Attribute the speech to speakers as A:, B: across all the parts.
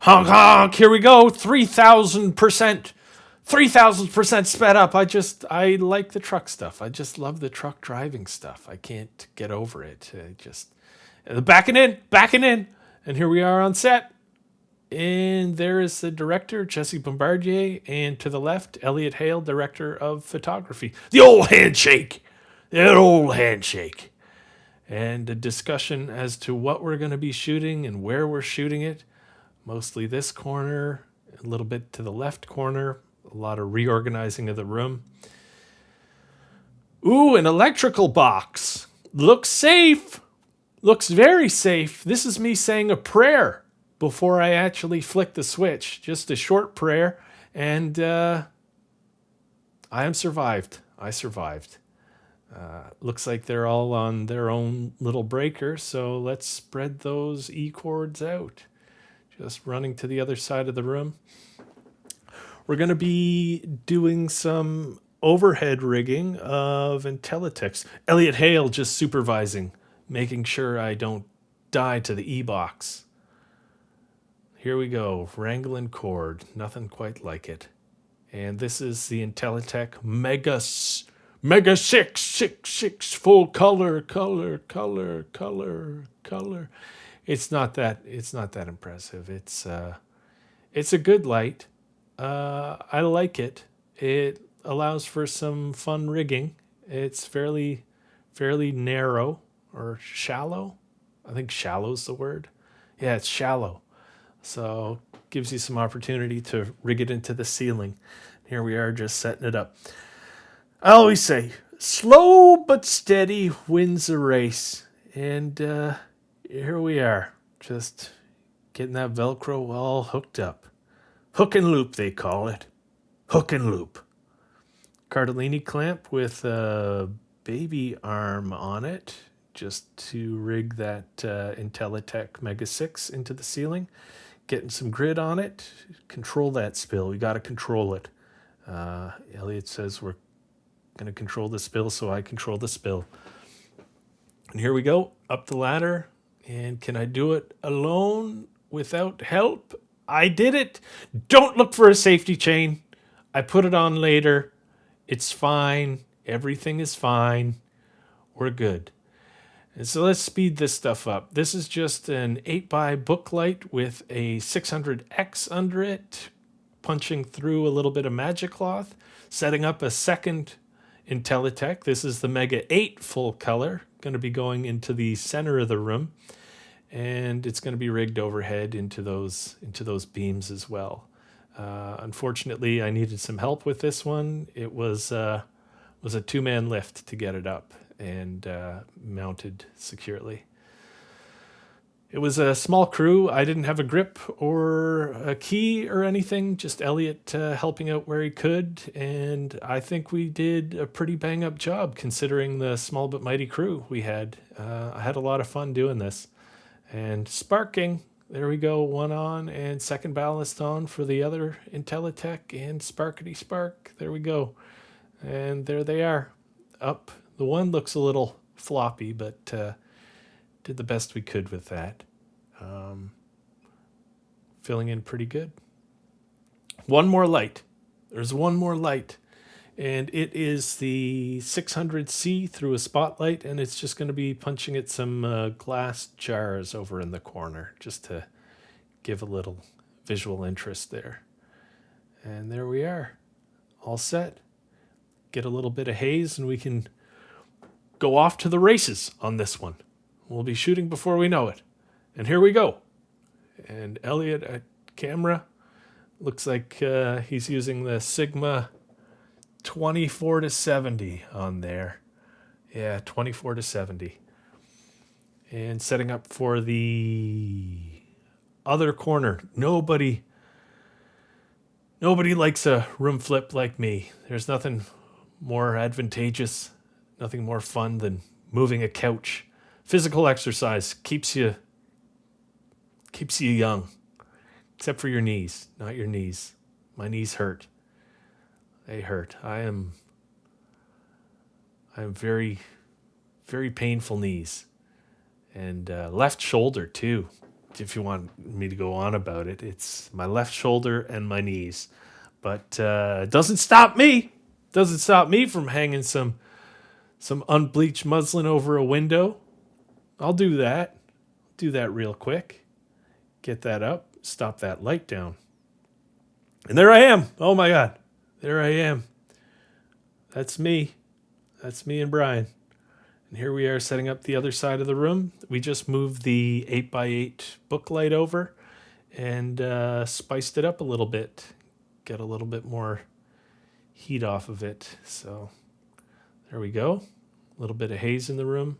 A: Honk honk, here we go. 3,000%. 3,000% sped up. I like the truck stuff. I just love the truck driving stuff. I can't get over it. Backing in. And here we are on set. And there is the director, Jesse Bombardier. And to the left, Elliot Hale, director of photography. The old handshake. That old handshake. And a discussion as to what we're going to be shooting and where we're shooting it. Mostly this corner, a little bit to the left corner, a lot of reorganizing of the room. Ooh, an electrical box. Looks safe. Looks very safe. This is me saying a prayer before I actually flick the switch. Just a short prayer. And I am survived. I survived. Looks like they're all on their own little breaker. So let's spread those E cords out. Just running to the other side of the room. We're going to be doing some overhead rigging of Intellitex. Elliot Hale just supervising, making sure I don't die to the E-box. Here we go, wrangling cord, nothing quite like it. And this is the Intellitek Mega 666 full color. It's not that impressive. It's a good light. I like it. It allows for some fun rigging. It's fairly narrow or shallow. I think shallow's the word. Yeah, it's shallow. So gives you some opportunity to rig it into the ceiling. Here we are just setting it up. I always say, slow but steady wins the race. And here we are, just getting that Velcro all hooked up. Hook and loop, they call it. Hook and loop. Cardellini clamp with a baby arm on it, just to rig that Intellitek Mega 6 into the ceiling. Getting some grid on it. Control that spill. We got to control it. Elliot says we're going to control the spill, so I control the spill. And here we go, up the ladder. And can I do it alone without help? I did it. Don't look for a safety chain. I put it on later. It's fine. Everything is fine. We're good. And so let's speed this stuff up. This is just an 8x book light with a 600X under it, punching through a little bit of magic cloth, setting up a second Intellitek. This is the Mega 8 full color, going to be going into the center of the room. And it's going to be rigged overhead into those beams as well. Unfortunately, I needed some help with this one. It was a two-man lift to get it up and mounted securely. It was a small crew. I didn't have a grip or a key or anything, just Elliot helping out where he could. And I think we did a pretty bang-up job considering the small but mighty crew we had. I had a lot of fun doing this. And sparking, there we go, one on, and second ballast on for the other Intellitek, and sparkety spark, there we go. And there they are, up. The one looks a little floppy, but did the best we could with that. Filling in pretty good. One more light. There's one more light. And it is the 600C through a spotlight, and it's just going to be punching at some glass jars over in the corner, just to give a little visual interest there. And there we are, all set. Get a little bit of haze, and we can go off to the races on this one. We'll be shooting before we know it. And here we go. And Elliot at camera, looks like he's using the Sigma 24-70 on there. Yeah, 24-70. And setting up for the other corner. Nobody likes a room flip like me. There's nothing more advantageous, nothing more fun than moving a couch. Physical exercise keeps you young. Except for your knees, not your knees. My knees hurt. They hurt. I am very, very painful knees. And left shoulder too. if you want me to go on about it, it's my left shoulder and my knees. But it doesn't stop me. Doesn't stop me from hanging some unbleached muslin over a window. I'll do that. Do that real quick. Get that up. Stop that light down. And there I am. Oh my God. There I am. That's me. That's me and Brian. And here we are setting up the other side of the room. We just moved the 8x8 book light over and spiced it up a little bit. Get a little bit more heat off of it. So there we go. A little bit of haze in the room.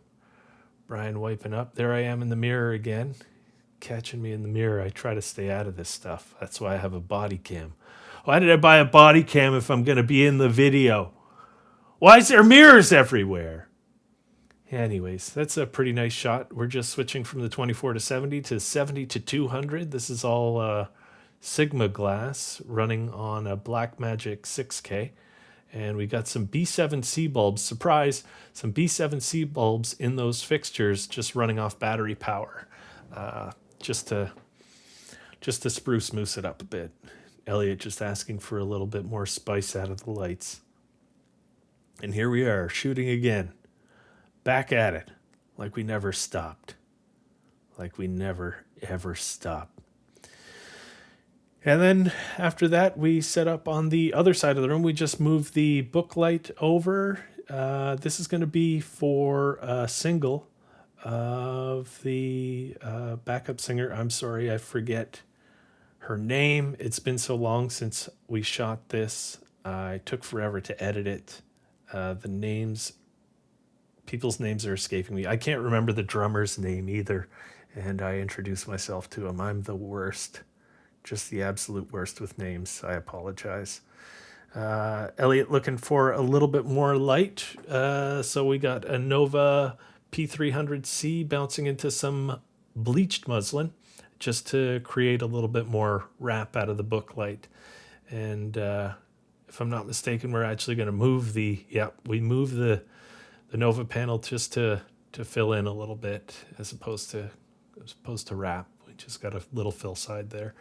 A: Brian wiping up. There I am in the mirror again. Catching me in the mirror. I try to stay out of this stuff. That's why I have a body cam. Why did I buy a body cam if I'm going to be in the video? Why is there mirrors everywhere? Anyways, that's a pretty nice shot. We're just switching from the 24 to 70 to 70 to 200. This is all Sigma glass running on a Blackmagic 6K. And we got some B7C bulbs. Surprise, some B7C bulbs in those fixtures just running off battery power. Just to spruce moose it up a bit. Elliot just asking for a little bit more spice out of the lights. And here we are, shooting again. Back at it, like we never stopped. Like we never, ever stopped. And then after that, we set up on the other side of the room. We just moved the book light over. This is going to be for a single of the backup singer. I'm sorry, I forget her name. It's been so long since we shot this. It took forever to edit it. People's names are escaping me. I can't remember the drummer's name either. And I introduced myself to him. I'm the worst. Just the absolute worst with names. I apologize. Elliot looking for a little bit more light. So we got a Nova P300C bouncing into some bleached muslin just to create a little bit more wrap out of the book light. And if I'm not mistaken, we're actually going to move the Nova panel just to fill in a little bit as opposed to wrap. We just got a little fill side there.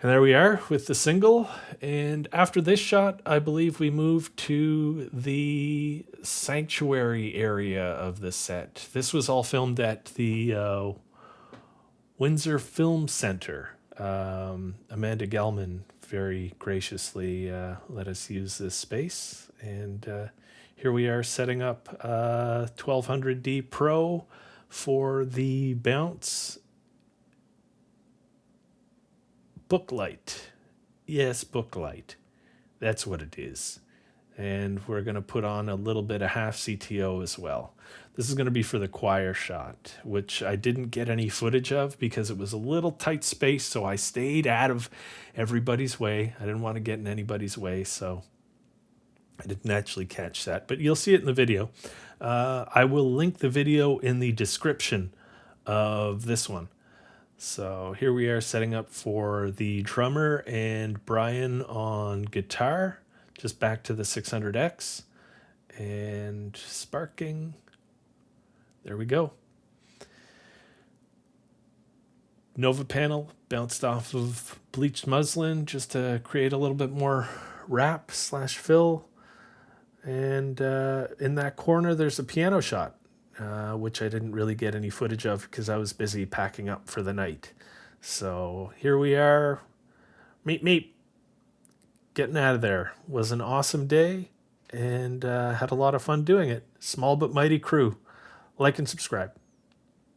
A: And there we are with the single. And after this shot, I believe we moved to the sanctuary area of the set. This was all filmed at the Windsor Film Center. Amanda Gelman very graciously let us use this space. And here we are setting up 1200D Pro for the bounce book light. Yes, book light. That's what it is. And we're going to put on a little bit of half CTO as well. This is going to be for the choir shot, which I didn't get any footage of because it was a little tight space, so I stayed out of everybody's way. I didn't want to get in anybody's way, so I didn't actually catch that. But you'll see it in the video. I will link the video in the description of this one. So here we are setting up for the drummer and Brian on guitar, just back to the 600X and sparking. There we go. Nova panel bounced off of bleached muslin just to create a little bit more wrap / fill. And in that corner, there's a piano shot. Which I didn't really get any footage of because I was busy packing up for the night. So here we are. Meep. Getting out of there. Was an awesome day and had a lot of fun doing it. Small but mighty crew. Like and subscribe.